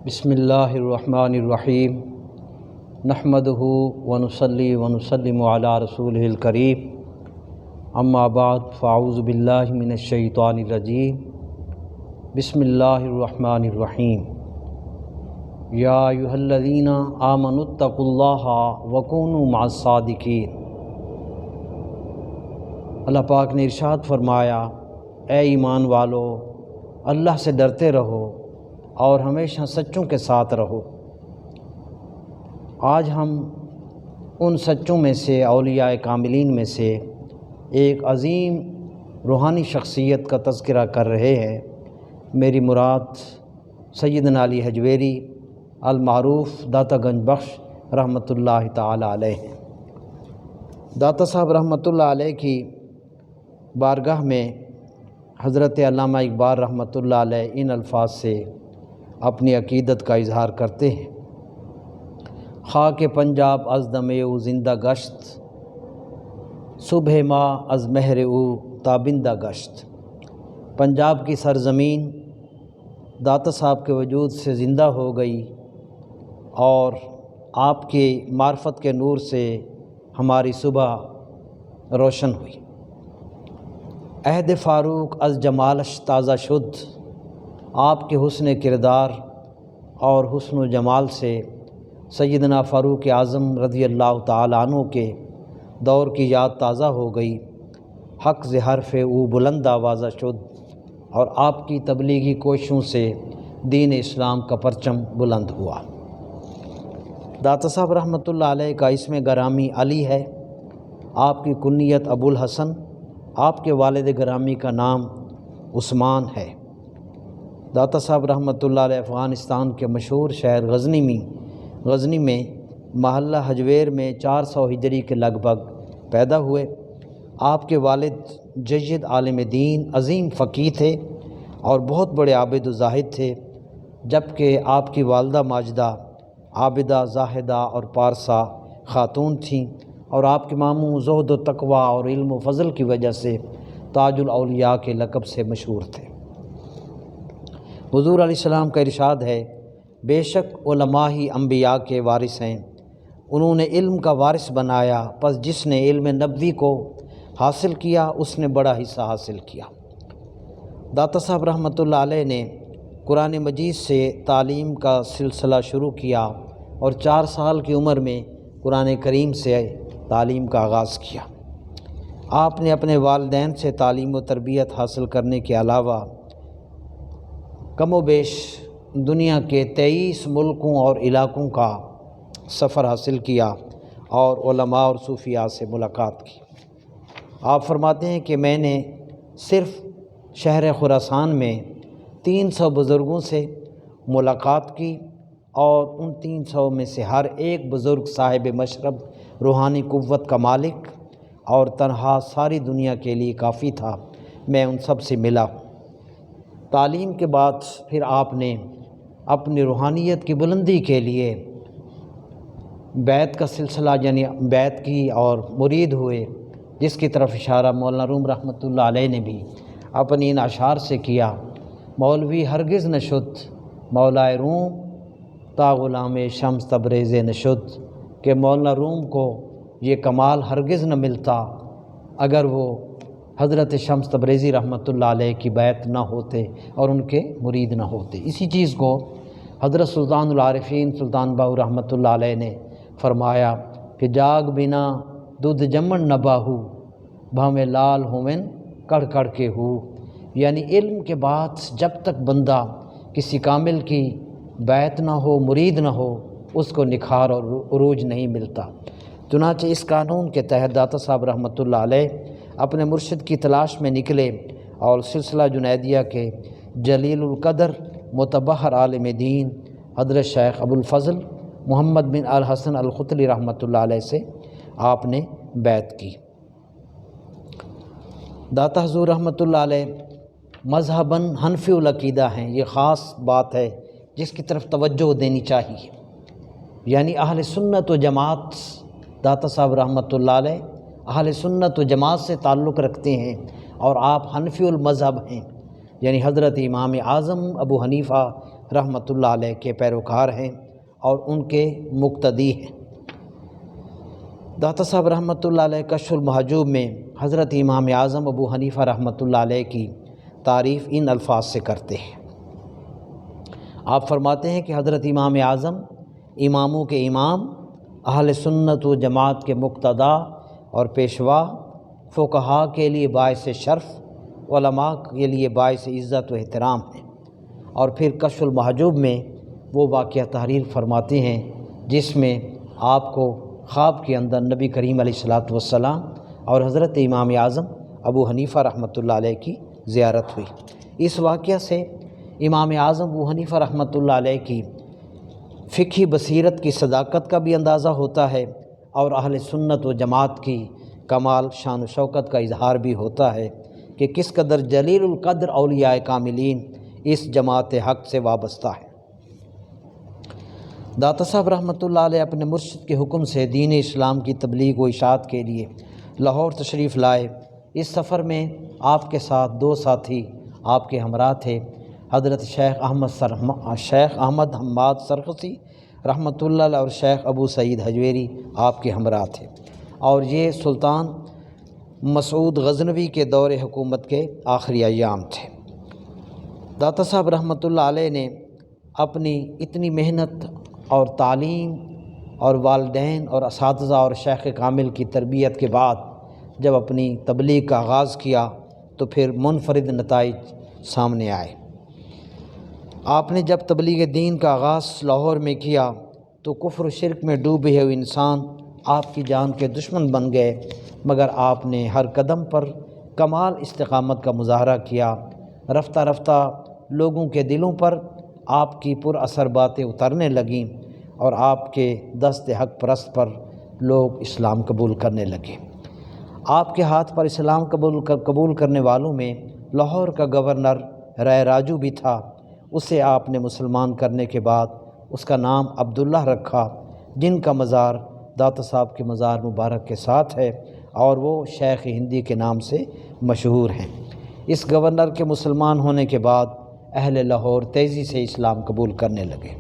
بسم اللہ الرحمن الرحیم نحمدہ ونصلی ونسلم علی رسولہ الکریم اما بعد فاعوذ باللہ من الشیطان الرجیم بسم اللہ الرحمن الرحیم یا ایھا الذین آمنوا اتقوا اللہ وکونوا مع الصادقین۔ اللہ پاک نے ارشاد فرمایا، اے ایمان والو، اللہ سے ڈرتے رہو اور ہمیشہ سچوں کے ساتھ رہو۔ آج ہم ان سچوں میں سے، اولیاء کاملین میں سے ایک عظیم روحانی شخصیت کا تذکرہ کر رہے ہیں۔ میری مراد سیدنا علی حجویری المعروف داتا گنج بخش رحمۃ اللہ تعالی علیہ ہیں۔ داتا صاحب رحمۃ اللہ علیہ کی بارگاہ میں حضرت علامہ اقبال رحمۃ اللہ علیہ ان الفاظ سے اپنی عقیدت کا اظہار کرتے ہیں: خاک پنجاب از دم او زندہ گشت، صبح ما از مہر او تابندہ گشت۔ پنجاب کی سرزمین داتا صاحب کے وجود سے زندہ ہو گئی اور آپ کی معرفت کے نور سے ہماری صبح روشن ہوئی۔ عہد فاروق از جمالش تازہ شد، آپ کے حسن کردار اور حسن و جمال سے سیدنا فاروق اعظم رضی اللہ تعالیٰ عنہ کے دور کی یاد تازہ ہو گئی۔ حق ز حرف او بلند آوازہ شد، اور آپ کی تبلیغی کوششوں سے دین اسلام کا پرچم بلند ہوا۔ داتا صاحب رحمۃ اللہ علیہ کا اسم گرامی علی ہے، آپ کی کنیت ابو الحسن، آپ کے والد گرامی کا نام عثمان ہے۔ داتا صاحب رحمۃ اللہ علیہ افغانستان کے مشہور شہر غزنی میں محلہ حجویر میں 400 ہجری کے لگ بھگ پیدا ہوئے۔ آپ کے والد جید عالم دین، عظیم فقیہ تھے اور بہت بڑے عابد و زاہد تھے، جبکہ آپ کی والدہ ماجدہ عابدہ، زاہدہ اور پارسا خاتون تھیں، اور آپ کے ماموں زہد و تقوی اور علم و فضل کی وجہ سے تاج الاولیاء کے لقب سے مشہور تھے۔ حضور علیہ السلام کا ارشاد ہے، بے شک علماء ہی انبیاء کے وارث ہیں، انہوں نے علم کا وارث بنایا، پس جس نے علم نبوی کو حاصل کیا اس نے بڑا حصہ حاصل کیا۔ داتا صاحب رحمۃ اللہ علیہ نے قرآن مجید سے تعلیم کا سلسلہ شروع کیا اور 4 سال کی عمر میں قرآن کریم سے تعلیم کا آغاز کیا۔ آپ نے اپنے والدین سے تعلیم و تربیت حاصل کرنے کے علاوہ کم و بیش دنیا کے 23 ملکوں اور علاقوں کا سفر حاصل کیا اور علماء اور صوفیاء سے ملاقات کی۔ آپ فرماتے ہیں کہ میں نے صرف شہر خراسان میں 300 بزرگوں سے ملاقات کی، اور ان 300 میں سے ہر ایک بزرگ صاحب مشرب، روحانی قوت کا مالک اور تنہا ساری دنیا کے لیے کافی تھا۔ میں ان سب سے ملا ہوں۔ تعلیم کے بعد پھر آپ نے اپنی روحانیت کی بلندی کے لیے بیعت کا سلسلہ یعنی بیعت کی اور مرید ہوئے، جس کی طرف اشارہ مولانا روم رحمۃ اللہ علیہ نے بھی اپنی ان اشعار سے کیا: مولوی ہرگز نشد مولائے روم، تا غلام شمس تبریز نشد۔ کہ مولانا روم کو یہ کمال ہرگز نہ ملتا اگر وہ حضرت شمس تبریزی رحمۃ اللہ علیہ کی بیعت نہ ہوتے اور ان کے مرید نہ ہوتے۔ اسی چیز کو حضرت سلطان العارفین سلطان باہو رحمۃ اللہ علیہ نے فرمایا کہ جاگ بنا دودھ جمن نہ باہو، بھامے لال ہومن کڑ کڑ کے ہو۔ یعنی علم کے بعد جب تک بندہ کسی کامل کی بیعت نہ ہو، مرید نہ ہو، اس کو نکھار اور عروج نہیں ملتا۔ چنانچہ اس قانون کے تحت داتا صاحب رحمۃ اللہ علیہ اپنے مرشد کی تلاش میں نکلے اور سلسلہ جنیدیہ کے جلیل القدر متبحر عالم دین حضرت شیخ ابو الفضل محمد بن الحسن الختلی رحمۃ اللہ علیہ سے آپ نے بیعت کی۔ داتا حضور رحمۃ اللہ علیہ مذہباً حنفی العقیدہ ہیں۔ یہ خاص بات ہے جس کی طرف توجہ دینی چاہیے، یعنی اہل سنت و جماعت داتا صاحب رحمۃ اللہ علیہ اہل سنت و جماعت سے تعلق رکھتے ہیں، اور آپ حنفی المذہب ہیں، یعنی حضرت امام اعظم ابو حنیفہ رحمۃ اللہ علیہ کے پیروکار ہیں اور ان کے مقتدی ہیں۔ داتا صاحب رحمۃ اللہ علیہ کشف المحجوب میں حضرت امام اعظم ابو حنیفہ رحمۃ اللہ علیہ کی تعریف ان الفاظ سے کرتے ہیں۔ آپ فرماتے ہیں کہ حضرت امام اعظم اماموں کے امام، اہل سنت و جماعت کے مقتدا اور پیشوا، فقہاء کے لیے باعث شرف، علماء کے لیے باعث عزت و احترام ہیں۔ اور پھر کشف المحجوب میں وہ واقعہ تحریر فرماتے ہیں جس میں آپ کو خواب کے اندر نبی کریم علیہ الصلوۃ والسلام اور حضرت امام اعظم ابو حنیفہ رحمۃ اللہ علیہ کی زیارت ہوئی۔ اس واقعہ سے امام اعظم ابو حنیفہ رحمۃ اللہ علیہ کی فقہی بصیرت کی صداقت کا بھی اندازہ ہوتا ہے اور اہل سنت و جماعت کی کمال شان و شوکت کا اظہار بھی ہوتا ہے کہ کس قدر جلیل القدر اولیاء کاملین اس جماعت حق سے وابستہ ہے۔ داتا صاحب رحمۃ اللہ علیہ اپنے مرشد کے حکم سے دین اسلام کی تبلیغ و اشاعت کے لیے لاہور تشریف لائے۔ اس سفر میں آپ کے ساتھ 2 ساتھی آپ کے ہمراہ تھے، حضرت شیخ احمد حماد سرخسی رحمۃ اللہ علیہ اور شیخ ابو سعید حجویری آپ کے ہمراہ تھے، اور یہ سلطان مسعود غزنوی کے دور حکومت کے آخری ایام تھے۔ داتا صاحب رحمۃ اللہ علیہ نے اپنی اتنی محنت اور تعلیم اور والدین اور اساتذہ اور شیخ کامل کی تربیت کے بعد جب اپنی تبلیغ کا آغاز کیا تو پھر منفرد نتائج سامنے آئے۔ آپ نے جب تبلیغ دین کا آغاز لاہور میں کیا تو کفر و شرک میں ڈوبے ہوئے انسان آپ کی جان کے دشمن بن گئے، مگر آپ نے ہر قدم پر کمال استقامت کا مظاہرہ کیا۔ رفتہ رفتہ لوگوں کے دلوں پر آپ کی پر اثر باتیں اترنے لگیں اور آپ کے دست حق پرست پر لوگ اسلام قبول کرنے لگے۔ آپ کے ہاتھ پر اسلام قبول کرنے والوں میں لاہور کا گورنر رائے راجو بھی تھا۔ اسے آپ نے مسلمان کرنے کے بعد اس کا نام عبداللہ رکھا، جن کا مزار داتا صاحب کے مزار مبارک کے ساتھ ہے اور وہ شیخ ہندی کے نام سے مشہور ہیں۔ اس گورنر کے مسلمان ہونے کے بعد اہل لاہور تیزی سے اسلام قبول کرنے لگے۔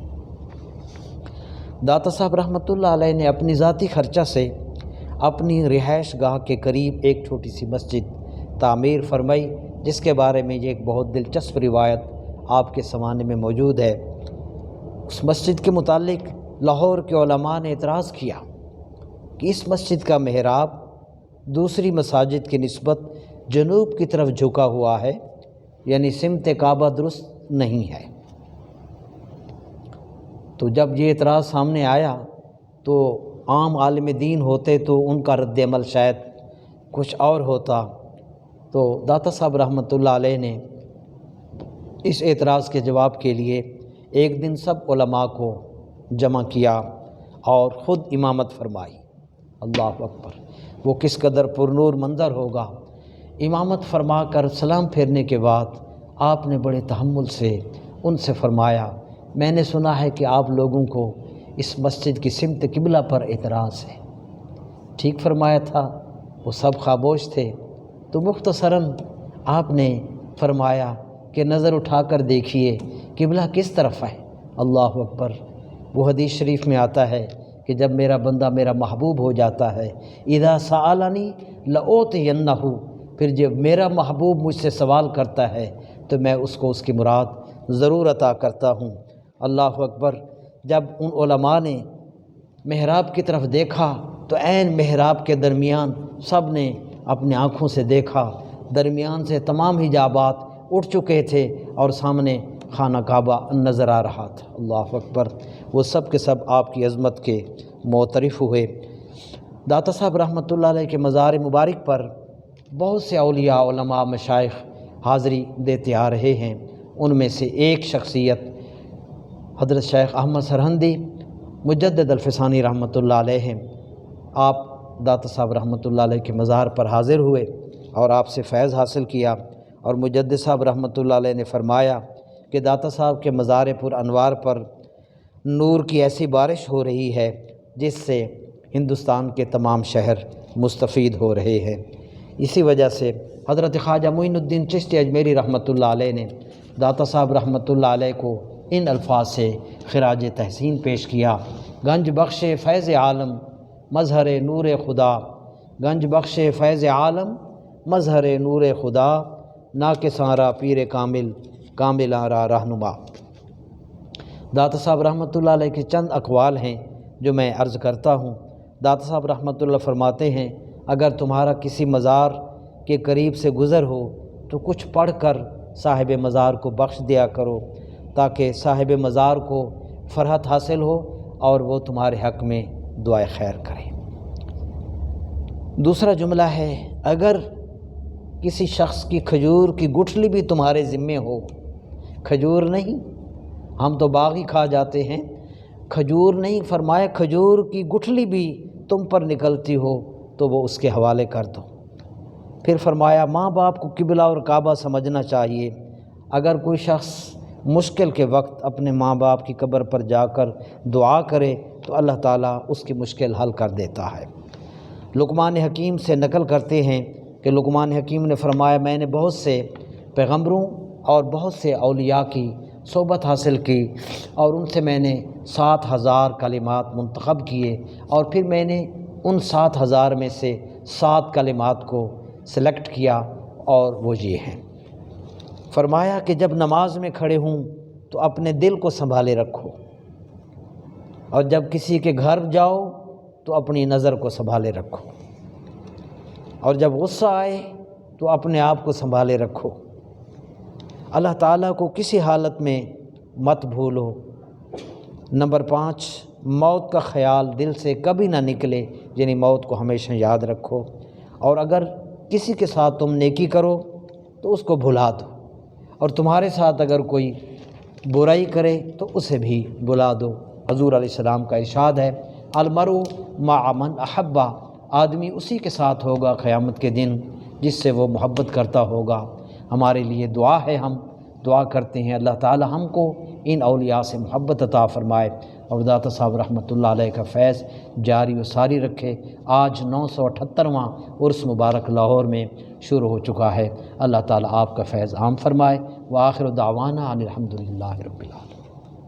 داتا صاحب رحمۃ اللہ علیہ نے اپنی ذاتی خرچہ سے اپنی رہائش گاہ کے قریب ایک چھوٹی سی مسجد تعمیر فرمائی، جس کے بارے میں یہ ایک بہت دلچسپ روایت آپ کے زمانے میں موجود ہے۔ اس مسجد کے متعلق لاہور کے علماء نے اعتراض کیا کہ اس مسجد کا محراب دوسری مساجد کی نسبت جنوب کی طرف جھکا ہوا ہے، یعنی سمت کعبہ درست نہیں ہے۔ تو جب یہ اعتراض سامنے آیا تو عام عالم دین ہوتے تو ان کا رد عمل شاید کچھ اور ہوتا۔ تو داتا صاحب رحمۃ اللہ علیہ نے اس اعتراض کے جواب کے لیے ایک دن سب علماء کو جمع کیا اور خود امامت فرمائی۔ اللہ اکبر! وہ کس قدر پرنور منظر ہوگا۔ امامت فرما کر سلام پھیرنے کے بعد آپ نے بڑے تحمل سے ان سے فرمایا، میں نے سنا ہے کہ آپ لوگوں کو اس مسجد کی سمت قبلہ پر اعتراض ہے۔ ٹھیک فرمایا تھا، وہ سب خاموش تھے۔ تو مختصراً آپ نے فرمایا کہ نظر اٹھا کر دیکھیے قبلہ کس طرف ہے۔ اللہ اکبر! وہ حدیث شریف میں آتا ہے کہ جب میرا بندہ میرا محبوب ہو جاتا ہے، اذا سألنی لأعطینہ، پھر جب میرا محبوب مجھ سے سوال کرتا ہے تو میں اس کو اس کی مراد ضرور عطا کرتا ہوں۔ اللہ اکبر! جب ان علماء نے محراب کی طرف دیکھا تو عین محراب کے درمیان سب نے اپنے آنکھوں سے دیکھا، درمیان سے تمام حجابات اٹھ چکے تھے اور سامنے خانہ کعبہ نظر آ رہا تھا۔ اللہ اکبر! وہ سب کے سب آپ کی عظمت کے معترف ہوئے۔ داتا صاحب رحمۃ اللہ علیہ کے مزار مبارک پر بہت سے اولیاء، علماء، مشائخ حاضری دیتے آ رہے ہیں۔ ان میں سے ایک شخصیت حضرت شیخ احمد سرہندی مجدد الفسانی رحمۃ اللہ علیہ ہیں۔ آپ داتا صاحب رحمۃ اللہ علیہ کے مزار پر حاضر ہوئے اور آپ سے فیض حاصل کیا، اور مجدد صاحب رحمۃ اللہ علیہ نے فرمایا کہ داتا صاحب کے مزار پر انوار پر نور کی ایسی بارش ہو رہی ہے جس سے ہندوستان کے تمام شہر مستفید ہو رہے ہیں۔ اسی وجہ سے حضرت خواجہ معین الدین چشتی اجمیری رحمۃ اللہ علیہ نے داتا صاحب رحمۃ اللہ علیہ کو ان الفاظ سے خراج تحسین پیش کیا۔ گنج بخش فیض عالم مظہر نور خدا، گنج بخش فیض عالم مظہر نور خدا، نا کے سارا پیر کامل کامل آرا رہنما۔ داتا صاحب رحمۃ اللہ علیہ کے چند اقوال ہیں جو میں عرض کرتا ہوں۔ داتا صاحب رحمۃ اللہ فرماتے ہیں، اگر تمہارا کسی مزار کے قریب سے گزر ہو تو کچھ پڑھ کر صاحب مزار کو بخش دیا کرو، تاکہ صاحب مزار کو فرحت حاصل ہو اور وہ تمہارے حق میں دعائے خیر کرے۔ دوسرا جملہ ہے، اگر کسی شخص کی کھجور کی گٹھلی بھی تمہارے ذمے ہو، کھجور نہیں، ہم تو باغ ہی کھا جاتے ہیں، کھجور نہیں، فرمایا کھجور کی گٹھلی بھی تم پر نکلتی ہو تو وہ اس کے حوالے کر دو۔ پھر فرمایا ماں باپ کو قبلہ اور کعبہ سمجھنا چاہیے۔ اگر کوئی شخص مشکل کے وقت اپنے ماں باپ کی قبر پر جا کر دعا کرے تو اللہ تعالیٰ اس کی مشکل حل کر دیتا ہے۔ لقمان حکیم سے نقل کرتے ہیں کہ لقمان حکیم نے فرمایا، میں نے بہت سے پیغمبروں اور بہت سے اولیاء کی صحبت حاصل کی اور ان سے میں نے 7,000 کلمات منتخب کیے، اور پھر میں نے ان 7,000 میں سے 7 کلمات کو سلیکٹ کیا، اور وہ یہ ہیں۔ فرمایا کہ جب نماز میں کھڑے ہوں تو اپنے دل کو سنبھالے رکھو، اور جب کسی کے گھر جاؤ تو اپنی نظر کو سنبھالے رکھو، اور جب غصہ آئے تو اپنے آپ کو سنبھالے رکھو۔ اللہ تعالیٰ کو کسی حالت میں مت بھولو۔ نمبر 5، موت کا خیال دل سے کبھی نہ نکلے، یعنی موت کو ہمیشہ یاد رکھو، اور اگر کسی کے ساتھ تم نیکی کرو تو اس کو بھلا دو، اور تمہارے ساتھ اگر کوئی برائی کرے تو اسے بھی بھلا دو۔ حضور علیہ السلام کا ارشاد ہے، المرء مع من احبہ، آدمی اسی کے ساتھ ہوگا قیامت کے دن جس سے وہ محبت کرتا ہوگا۔ ہمارے لیے دعا ہے، ہم دعا کرتے ہیں اللہ تعالی ہم کو ان اولیاء سے محبت عطا فرمائے، اور داتا صاحب رحمۃ اللہ علیہ کا فیض جاری و ساری رکھے۔ آج 978واں عرس مبارک لاہور میں شروع ہو چکا ہے، اللہ تعالی آپ کا فیض عام فرمائے۔ وآخر دعوانا ان الحمد للہ رب العالمین۔